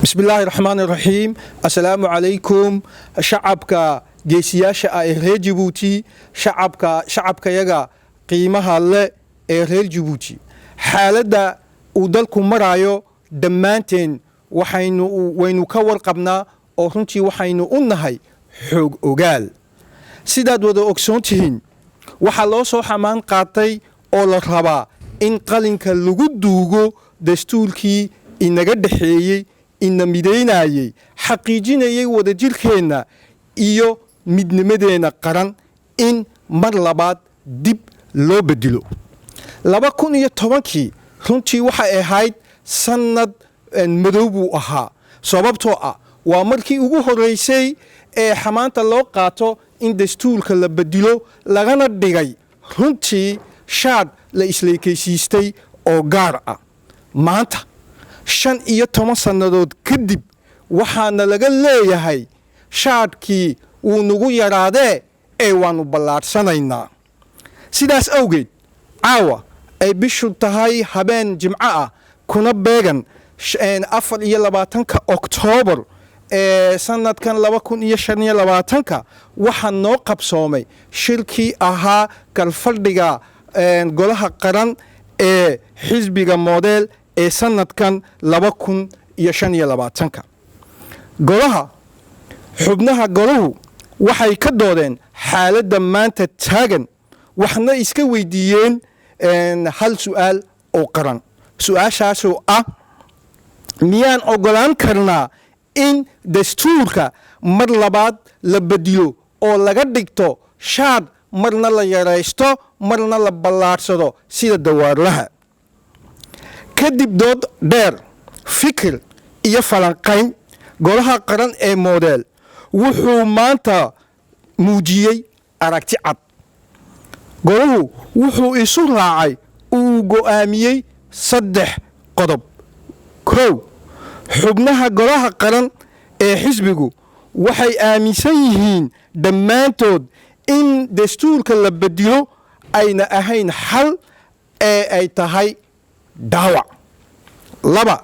بسم الله الرحمن الرحيم السلام عليكم شعبك جيسياشا رير جيبوتي شعبك يغا قيمها له رير جيبوتي حالدا ودلكم مرايو دمانتين وحينو كور قبنا oo runtii waxaynu u nahay xoog ogaal sidaad wada ogsoontihiin waxa loo soo xamaan qaatay oo la rabaa in qalinka lagu duugo dastuurkii inaga dhaxeeyay ina mideynayay xaqiijinayay wada jirkeena iyo midnimadeena qaran in mar labaad dib loo bedelo 2010kii runtii waxay ahayd sanad madow buu ahaa sababtoo ah waa markii ugu horeysay ee xamaanta loo qaato in dastuurka la bedelo lagana dhigay runtii shaad la isleekaysiistay oo gaar ah maanta 15 sannadood kadib waxaana laga leeyahay shaadkii uu nagu yaraadee ee waanu ballaarsanaynaa sidaas awgeed caawa ay bishu tahay habeen jimco ah kuna beegan 24 Oktoobar sanadkan 2025 waxaa noo qabsoomay shirkii ahaa kalfadhiga golaha qaran ee xisbiga model ee sanadkan 2025 golaha xubnaha golahu waxay ka doodeen xaaladda maanta taagan waxna iska weydiiyeen hal su'aal oo qaran su'aashaasoo ah miyaan ogolaan karnaa in dastuurka mar labaad la bedelo oo laga dhigto shaad marna la yaraysto marna la ballaarsado sida dawaarlaha kadib dood dheer fikir iyo falanqayn golaha qaran ee model wuxuu maanta muujiyey aragti cad golahu wuxuu isu raacay uu go'aamiyey 3 qodob kow xubnaha golaha qaran ee xisbigu waxay aaminsan yihiin dhammaantood in dastuurka la bedelo ayna ahayn xal ee ay tahay daawac 2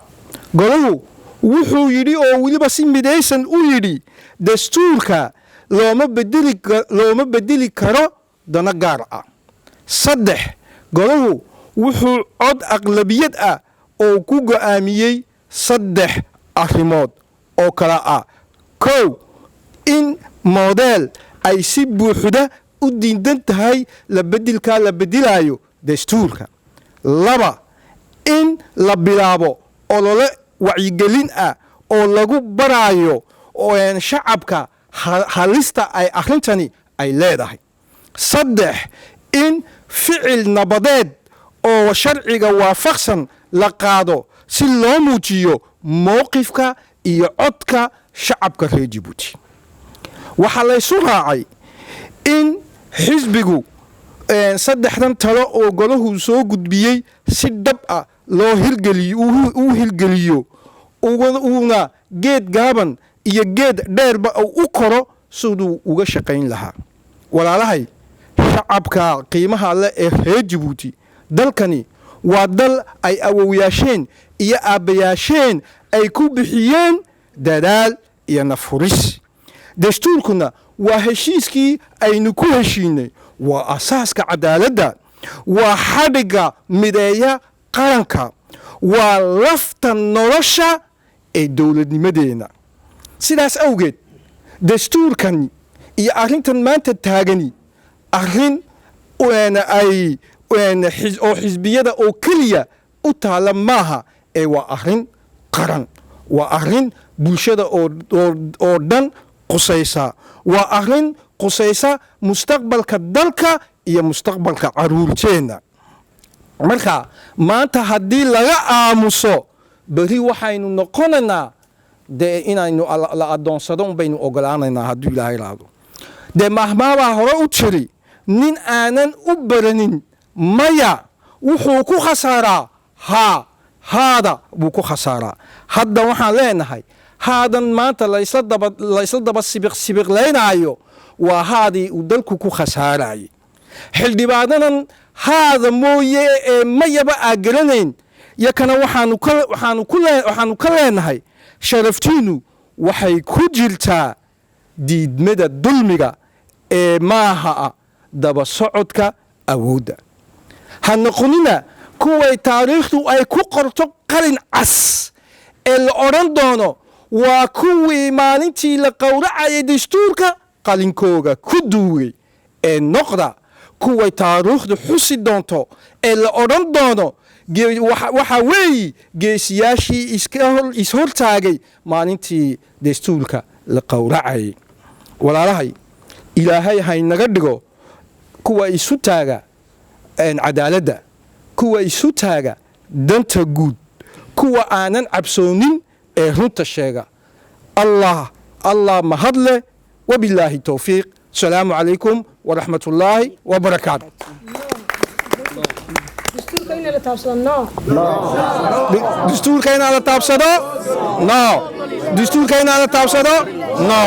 golahu wuxuu yidhi oo weliba si midaysan u yidhi dastuurka looma bedeli karo dano gaar ah 3 golahu wuxuu cod aqlabiyad ah oo ku go'aamiyey 3 arrimood oo kala ah kow in model ay si buuxda u diidan tahay la bedelayo dastuurka 2 in la bilaabo olole wacyigelin ah oo lagu barayo shacabka halista ay arrintani ay leedahay 3 in ficil nabadeed oo sharciga waafaqsan la qaado si loo muujiyo mowqifka iyo codka shacabka reer Djibouti waxa la isu raacay in xisbigu 3 talo oo golahu soo gudbiyey si dhab ah loo hirgeliyo uuna geed gaaban iyo geed dheerba u koro siduu uga shaqayn lahaa walaalahay shacabka qiimaha leh ee reer Djibouti dalkani waa dal ay awowyaasheen iyo aabbayaasheen ay ku bixiyeen dadaal iyo nafuris dastuurkuna waa heshiiskii aynu ku heshiinay waa asaaska cadaaladda waa xadhiga mideeya qaranka waa lafta nolosha ee dowladnimadeena sidaas awgeed dastuurkan iyo arrintan maanta taagani arrin oo xisbiyada oo keliya u taala maaha ee waa arrin qaran waa arrin bulshada oo dhan qusaysa waa arrin qusaysa mustaqbalka dalka iyo mustaqbalka caruurteena marka maanta haddii laga aamuso bari waxaynu noqonaynaa dee inaynu la adoonsado unbaynu ogolaanaynaa hadduu ilaahay raado dee mahmaabaa hore u jiri nin aanan u baranin maya wuxuu ku khasaaraa haada buu ku khasaaraa hadda waxaan leenahay haadan maanta la isla daba sibiqlaynaayo waa haadii uu dalku ku khasaarayay xildhibaanadan haada mooye ee mayaba aa garanayn yakana waxaanu ka leenahay sharaftiinnu waxay ku jirtaa diidmada dulmiga ee maaha daba socodka awoodda. ha noqonina kuway taariikhdu ay ku qorto qalin cas ee la odhan doono waa kuwii maalintii la qowracayay dastuurka qalinkooga ku duugay ee noqda kuway taariikhdu xusi doonto ee la odhan doono waxa weeye geesiyaashii ishortaagay maalintii dastuurka la qowracayay. walaalahay, ilaahay haynaga dhigo kuwa isu taaga cadaaladda, kuwa isu taaga danta guud, kuwa aanan cabsoonin ee runta sheega. allah mahadle. وبالله التوفيق. السلام عليكم ورحمة الله وبركاته. دستور كاين على تابسدو؟ نو. دستور كاين على تابسدو؟ نو.